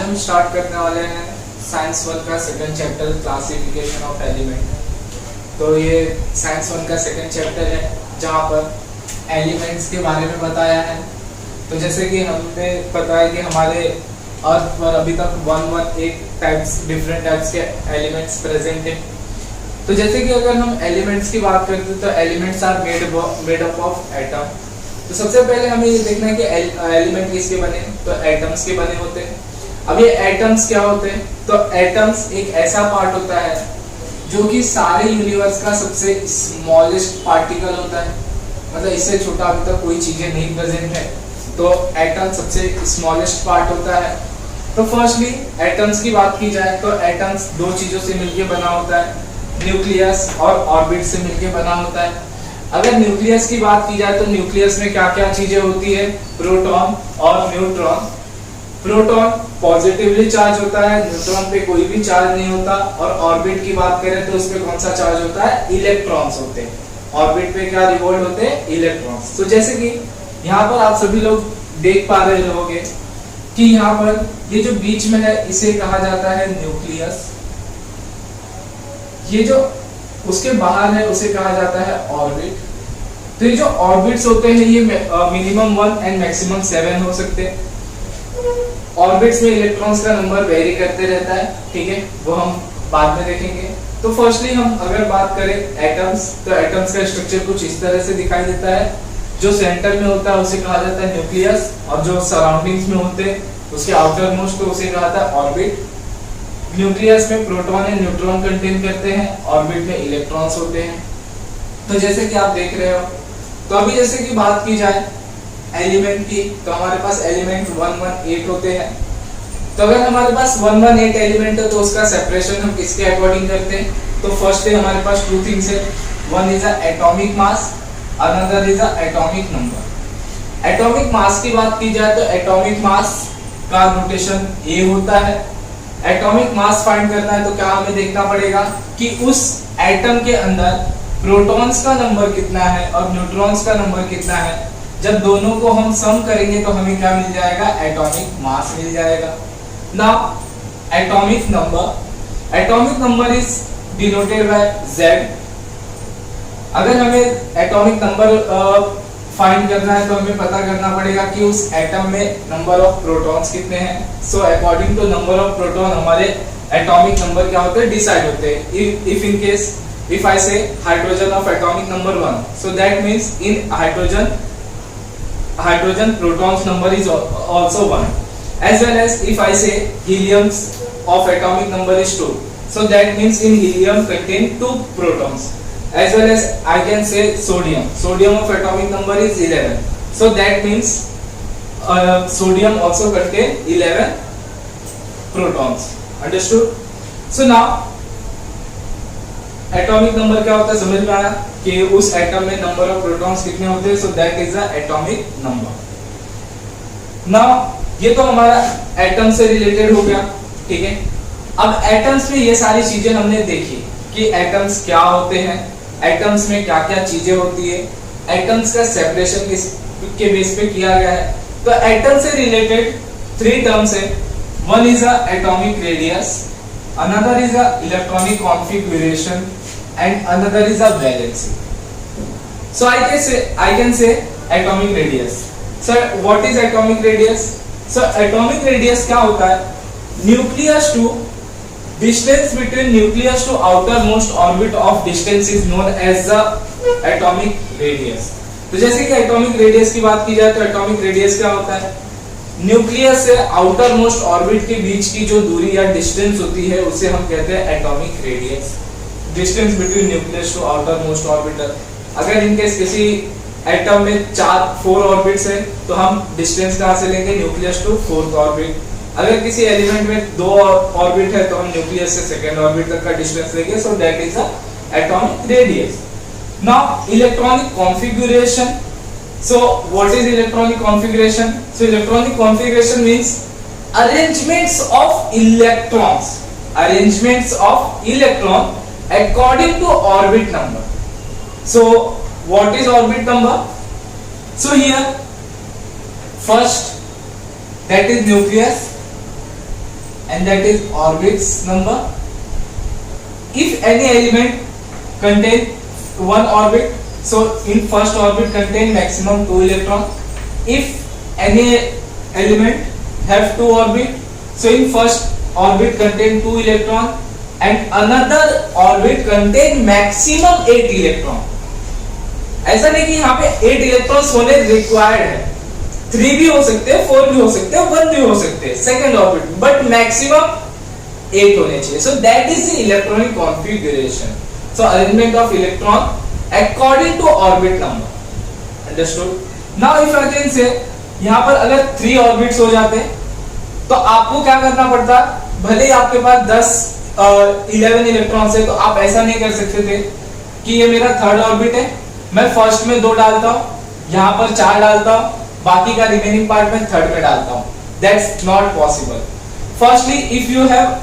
हम स्टार्ट करने वाले हैं साइंस वन का second chapter classification of element. तो ये साइंस वन का सेकंड चैप्टर है जहाँ पर एलिमेंट्स के बारे में बताया है। तो जैसे कि हमने बताया कि हमारे अर्थ पर अभी तक 118 डिफरेंट टाइप्स के एलिमेंट्स प्रेजेंट हैं। तो जैसे कि अगर हम एलिमेंट्स की बात करते हैं तो elements are made up of atom. तो सबसे पहले हमें ये देखना है कि एलिमेंट किसके बने, तो एटम्स के बने होते हैं। अब ये एटम्स क्या होते हैं, तो एटम्स एक ऐसा पार्ट होता है जो कि सारे यूनिवर्स का सबसे स्मॉलेस्ट पार्टिकल होता है, मतलब इससे छोटा अभी तक कोई चीजें नहीं प्रेजेंट है। तो एटम सबसे स्मॉलेस्ट पार्ट होता है। तो फर्स्टली एटम्स की बात की जाए तो एटम्स दो चीजों से मिलकर बना होता है, न्यूक्लियस और ऑर्बिट से मिलकर बना होता है। अगर न्यूक्लियस की बात की जाए तो न्यूक्लियस में क्या क्या चीजें होती है, प्रोटॉन और न्यूट्रॉन। प्रोटॉन पॉजिटिवली चार्ज होता है, न्यूट्रॉन पे कोई भी चार्ज नहीं होता। और ऑर्बिट की बात करें तो उस पे कौन सा चार्ज होता है, इलेक्ट्रॉन्स होते हैं। ऑर्बिट पे क्या रिवॉल्व होते हैं, इलेक्ट्रॉन्स। तो जैसे कि यहाँ पर आप सभी लोग देख पा रहे होंगे कि यहाँ पर ये जो बीच में है इसे कहा जाता है न्यूक्लियस। ये जो उसके बाहर है उसे कहा जाता है ऑर्बिट। तो ये जो ऑर्बिट्स होते हैं ये मिनिमम 1 एंड मैक्सिमम 7 हो सकते हैं। ऑर्बिट्स में इलेक्ट्रॉन्स का नंबर वेरी करते रहता है, ठीक है, वो हम बाद में देखेंगे। तो फर्स्टली हम अगर बात करें एटम्स, तो एटम्स का स्ट्रक्चर कुछ इस तरह से दिखाई देता है। जो सेंटर में होता है उसे कहा जाता है न्यूक्लियस, और जो सराउंडिंग्स में होते हैं उसके आउटर मोस्ट को उसे कहा जाता है ऑर्बिट। न्यूक्लियस में प्रोटॉन एंड न्यूट्रॉन कंटेन करते हैं, ऑर्बिट में इलेक्ट्रॉन्स होते हैं। तो जैसे कि आप देख रहे हो, तो अभी जैसे कि बात की जाए एलिमेंट की, तो हमारे पास एलिमेंट 118 होते हैं। तो अगर हमारे पास 118 एलिमेंट है तो उसका सेपरेशन हम किसके अकॉर्डिंग करते हैं, तो फर्स्ट है हमारे पास टू थिंग्स है, one is a atomic mass, another is a atomic number. Atomic mass की बात की जाए तो एटॉमिक मास का नोटेशन ए होता है। एटॉमिक मास फाइंड करना है तो क्या हमें देखना पड़ेगा कि उस एटम के अंदर प्रोटॉन्स का नंबर कितना है और न्यूट्रॉन्स का नंबर कितना है। जब दोनों को हम सम करेंगे तो हमें क्या मिल जाएगा, एटॉमिक मास मिल जाएगा। Now atomic number is denoted by Z। अगर हमें एटॉमिक नंबर फाइंड करना है तो हमें पता करना पड़ेगा कि उस एटम में नंबर ऑफ प्रोटॉन्स कितने हैं। So according to number of proton हमारे एटॉमिक नंबर क्या होते हैं, डिसाइड होते हैं। If in case if I say hydrogen of atomic number 1, so that means in hydrogen protons number is also 1, as well as if I say helium of atomic number is 2, so that means in helium contain 2 protons, as well as I can say sodium of atomic number is 11, so that means sodium also contain 11 protons. Understood? So now atomic number क्या होता है समझ में आया कि उस atom में number of protons कितने होते हैं, सो that is the atomic number. Now ये तो हमारा एटम से रिलेटेड हो गया, ठीक है। अब एटम्स में ये सारी चीजें हमने देखी कि एटम्स क्या होते हैं, एटम्स में क्या क्या चीजें होती है, एटम्स का सेपरेशन किसके बेस पे किया गया है। तो एटम से रिलेटेड 3 टर्म्स है, one is a atomic radius, another is a electronic configuration and another is a valency. So I can say atomic radius. So what is atomic radius? So atomic radius क्या होता है, nucleus to distance between nucleus to outermost orbit of distance is known as the atomic radius. तो जैसे कि atomic radius की बात की जाए तो atomic radius क्या होता है, न्यूक्लियस से आउटर मोस्ट ऑर्बिट के बीच की जो दूरी या डिस्टेंस होती है उसे हम कहते हैं atomic radius. Distance between nucleus to outer most orbital. अगर इनकेस किसी एटम में 4 ऑर्बिट्स हैं तो हम डिस्टेंस कहां से लेंगे, न्यूक्लियस टू 4th ऑर्बिट। अगर किसी एलिमेंट में 2 ऑर्बिट है तो हम न्यूक्लियस से 2nd ऑर्बिट तक का डिस्टेंस लेंगे, सो that is the atomic radius. Now electronic configuration. So what is electronic configuration? So electronic configuration means arrangements of electrons according to orbit number. So what is orbit number? So here first that is nucleus, and that is orbits number. If any element contain one orbit, so in first orbit contain maximum 2 electron. If any element have 2 orbit, so in first orbit contain 2 electron and another orbit contain maximum 8 electron. ऐसा नहीं कि यहाँ पे 8 electrons होने required है, 3 भी हो सकते हैं, 4 भी हो सकते हैं, 1 भी हो सकते हैं सेकंड ऑर्बिट, बट मैक्सिमम 8 होने चाहिए. So that is the electronic configuration. So arrangement of electron according to orbit number. Understood? Now if I can say यहाँ पर अगर 3 ऑर्बिट्स हो जाते हैं तो आपको क्या करना पड़ता, भले ही आपके पास 11 इलेक्ट्रॉन्स है, तो आप ऐसा नहीं कर सकते थे कि ये मेरा थर्ड ऑर्बिट है, मैं फर्स्ट में 2 डालता हूँ, यहाँ पर 4 डालता हूँ, बाकी का रिमेनिंग पार्ट में थर्ड में डालता हूँ. That's not possible. Firstly if you have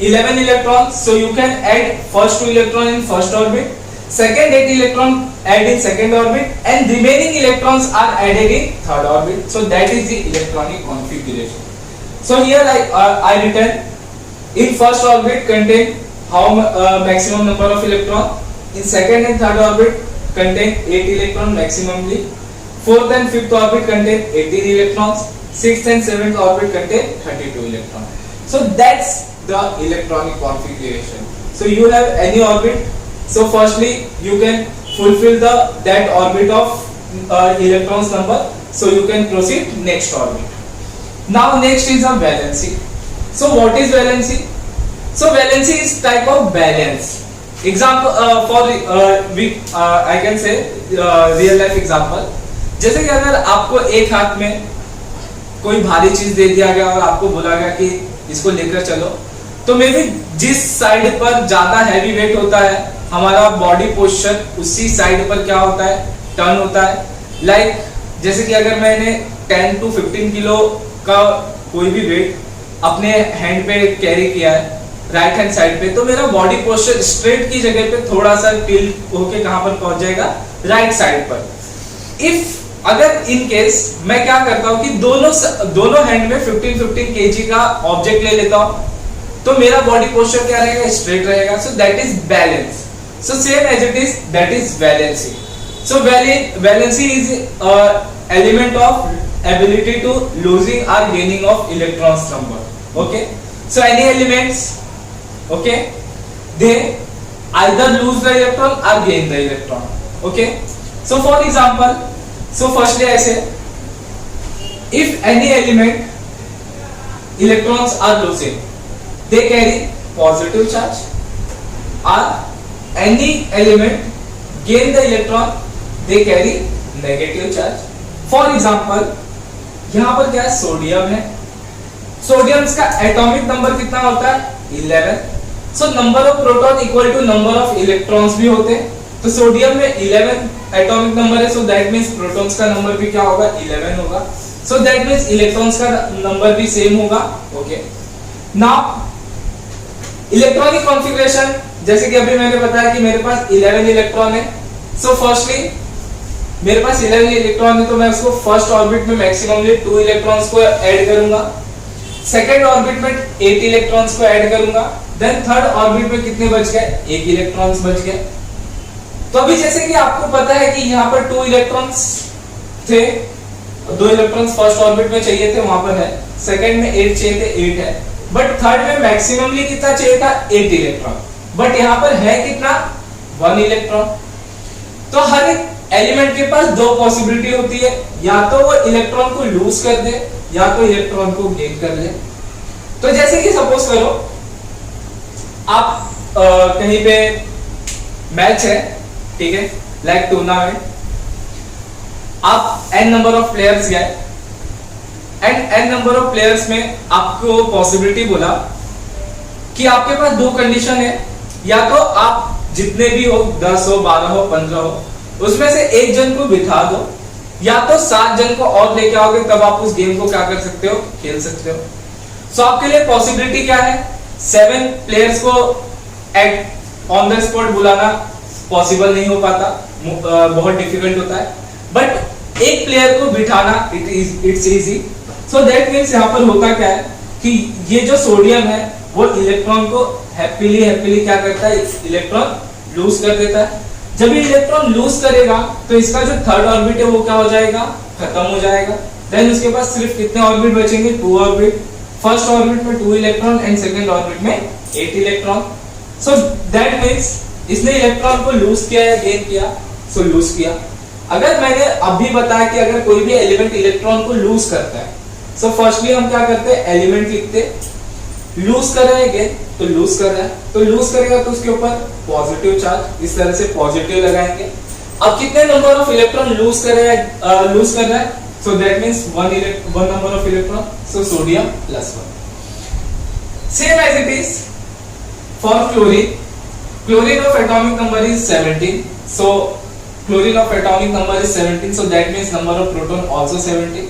11 electrons, so you can add first 2 electron in first orbit, second 8 electron add in second orbit, and remaining electrons are added in third orbit. So that is the electronic configuration. So here I written in first orbit contain how maximum number of electron, in second and third orbit contain 8 electron maximally, fourth and fifth orbit contain 18 electrons, sixth and seventh orbit contain 32 electrons. So that's the electronic configuration. So you have any orbit, so firstly you can fulfill that orbit of electrons number, so you can proceed next orbit. Now next is a valency. So what is valency? So valency is type of balance. Example for I can say real life example. जैसे कि अगर आपको एक हाथ में कोई भारी चीज दे दिया गया और आपको बोला गया कि इसको लेकर चलो, तो मे बी जिस साइड पर ज्यादा हैवी वेट होता है हमारा बॉडी पोस्चर उसी साइड पर क्या होता है, टर्न होता है. लाइक जैसे कि अगर मैंने 10 to 15 किलो का कोई भी वेट अपने हैंड पे कैरी किया है राइट हैंड साइड पे, तो मेरा बॉडी पोस्चर स्ट्रेट की जगह पे थोड़ा सा टिल्ट होके कहां पर पहुंच जाएगा, राइट साइड पर. इफ अगर इन केस मैं क्या करता हूं कि दोनों हैंड में 15-15 केजी का ऑब्जेक्ट ले लेता हूं, तो मेरा बॉडी पोस्चर क्या रहेगा, स्ट्रेट रहेगा. So that is balance. So same as it is, that is valency. So valency is element of ability to losing और gaining of electrons number. Okay, so any elements, okay, they either lose the electron or gain the electron. Okay, so for example, so firstly I say if any element electrons are losing, they carry positive charge, or any element gain the electron, they carry negative charge. For example, यहाँ पर क्या है, sodium है. Sodium का atomic number कितना होता है, 11. So number of proton equal to number of electrons भी होते हैं. तो सोडियम में 11 एटॉमिक नंबर है, सो दैट मींस प्रोटॉन्स का नंबर भी क्या होगा, 11 होगा. सो दैट मींस इलेक्ट्रॉन्स का नंबर भी सेम होगा. ओके, नाउ इलेक्ट्रॉनिक कॉन्फ़िगरेशन, जैसे कि अभी मैंने बताया कि मेरे पास 11 इलेक्ट्रॉन है. सो फर्स्टली मेरे पास 11 इलेक्ट्रॉन है, तो मैं उसको फर्स्ट ऑर्बिट में मैक्सिममली 2 इलेक्ट्रॉन्स को ऐड करूंगा, सेकेंड ऑर्बिट में 8 इलेक्ट्रॉन्स को ऐड करूंगा, देन थर्ड ऑर्बिट में कितने बच गए, 1 इलेक्ट्रॉन्स बच गए. तो अभी जैसे कि आपको पता है कि यहाँ पर 2 इलेक्ट्रॉन्स थे, 2 इलेक्ट्रॉन्स फर्स्ट ऑर्बिट में चाहिए थे, वहां पर है. सेकंड में 8 चाहिए थे, 8 है. बट थर्ड में मैक्सिममली कितना चाहिए था, 8 इलेक्ट्रॉन. बट यहाँ पर है कितना, 1 इलेक्ट्रॉन. तो हर एक एलिमेंट के पास 2 पॉसिबिलिटी होती है, या तो वो इलेक्ट्रॉन को लूज कर दे या तो इलेक्ट्रॉन को गेन कर ले. तो जैसे कि सपोज करो आप कहीं पे मैच है, ठीक है, लाइक टूर्नामेंट, आप n नंबर ऑफ प्लेयर्स गए and n number of players में आपको पॉसिबिलिटी बोला कि आपके पास 2 कंडीशन है, या तो आप जितने भी हो, 10 हो, 12 हो, 15 हो, उसमें से एक जन को बिठा दो, या तो 7 जन को और लेके आओगे, तब आप उस गेम को क्या कर सकते हो, खेल सकते हो. सो आपके लिए पॉसिबिलिटी क्या है, 7 प्लेयर्स को एट ऑन द स्पॉट बुलाना पॉसिबल नहीं हो पाता, बहुत डिफिकल्ट होता है. बट एक प्लेयर को बिठाना it's easy. So that means यहाँ पर होता क्या है कि ये जो सोडियम है वो इलेक्ट्रॉन को हैप्पीली क्या करता है, इलेक्ट्रॉन लूज कर देता है। जब ये इलेक्ट्रॉन लूज करेगा तो इसका जो थर्ड ऑर्बिट है वो क्या हो जाएगा, खत्म हो जाएगा। देन उसके पास सिर्फ कितने ऑर्बिट बचेंगे, 2 ऑर्बिट। फर्स्ट ऑर्बिट में 2 इलेक्ट्रॉन एंड सेकंड ऑर्बिट में 8 इलेक्ट्रॉन। सो दैट मींस इसने इलेक्ट्रॉन को लूज किया या गेन किया, सो लूज किया। अगर मैंने अभी बताया कि अगर कोई भी एलिमेंट इलेक्ट्रॉन को लूज करता है, सो फर्स्टली हम क्या करते हैं, एलिमेंट लिखते, लूज कर रहा है गेन, तो लूज कर रहा है, तो लूज करेगा तो उसके ऊपर पॉजिटिव चार्ज, इस तरह से पॉजिटिव लगाएंगे। अब कितने नंबर ऑफ इलेक्ट्रॉन लूज कर रहा है, so that means one number of electron, so sodium +1। Same as it is for chlorine. Chlorine of atomic number is 17. So chlorine of atomic number is 17. So that means number of proton also 17.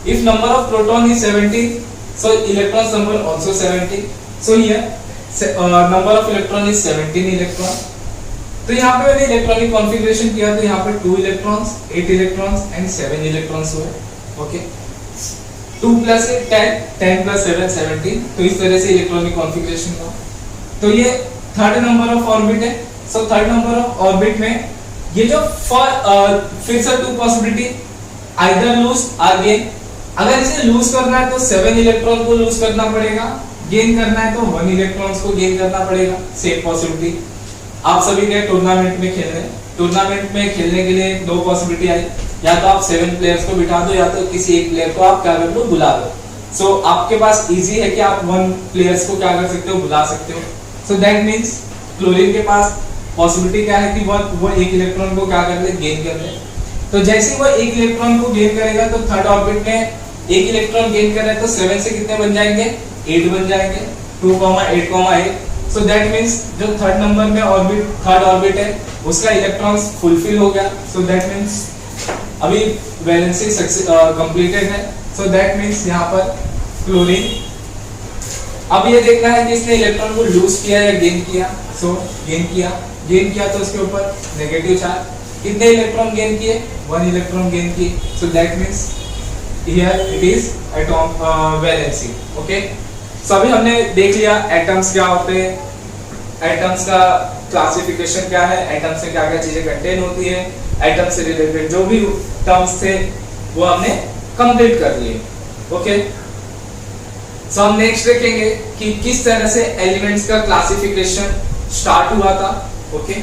If number of proton is 17, so electrons number also 17. So here number of electron is 17 electron. तो यहाँ पे मैंने electronic configuration किया तो यहाँ पे 2 electrons, 8 electrons and 7 electrons हुए। Okay, 2 + 8 10, 10 + 7 17। तो इस तरह से इलेक्ट्रॉनिक कॉन्फ़िगरेशन हुआ। तो ये थर्ड नंबर ऑफ ऑर्बिट है। So third number of orbit में ये जो फिर से 2 पॉसिबिलिटी, आइदर लूज और गेन। अगर इसे लूज करना है तो 7 इलेक्ट्रॉन को लूज करना पड़ेगा, गेन करना है तो 1 इलेक्ट्रॉन्स को गेन करना पड़ेगा। Same possibility. आप सभी गए टूर्नामेंट में खेलने, टूर्नामेंट में खेलने के लिए 2 पॉसिबिलिटी आई, या तो आप 7 प्लेयर्स को बिठा दो या तो किसी एक प्लेयर को आप क्या कर दो, बुला दो। सो आपके पास इजी है कि आप 1 प्लेयर्स को क्या कर सकते हो, बुला सकते हो। So that means क्लोरीन के पास पॉसिबिलिटी क्या है कि वो 1 इलेक्ट्रॉन को क्या कर ले, गेन कर ले। तो जैसे वो 1 इलेक्ट्रॉन को गेन करेगा तो थर्ड ऑर्बिट में 1 इलेक्ट्रॉन गेन कर रहा है तो 7 से कितने बन जाएंगे, 8 बन जाएंगे, 2, 8, 8। सो दैट मींस जो थर्ड नंबर में ऑर्बिट, थर्ड ऑर्बिट है उसका इलेक्ट्रॉन्स फुलफिल हो गया। सो दैट मींस अभी वैलेंसी कंप्लीटेड है। सो दैट मींस यहाँ पर क्लोरीन। अब ये देखना है कि इसने इलेक्ट्रॉन को लूज किया या गेन किया। सो गेन किया तो उसके ऊपर नेगेटिव चार्ज। कितने इलेक्ट्रॉन गेन किए, 1 इलेक्ट्रॉन गेन किए। So that means here it is atom valency. Okay, so अभी हमने देख लिया एटम्स क्या होते हैं, एटम्स का क्लासिफिकेशन क्या है, एटम से क्या क्या चीजें कंटेन होती है, एटम से रिलेटेड जो भी टर्म्स थे वो हमने कंप्लीट कर लिए। ओके, सो हम नेक्स्ट देखेंगे कि किस तरह से एलिमेंट्स का क्लासिफिकेशन स्टार्ट हुआ था। ओके।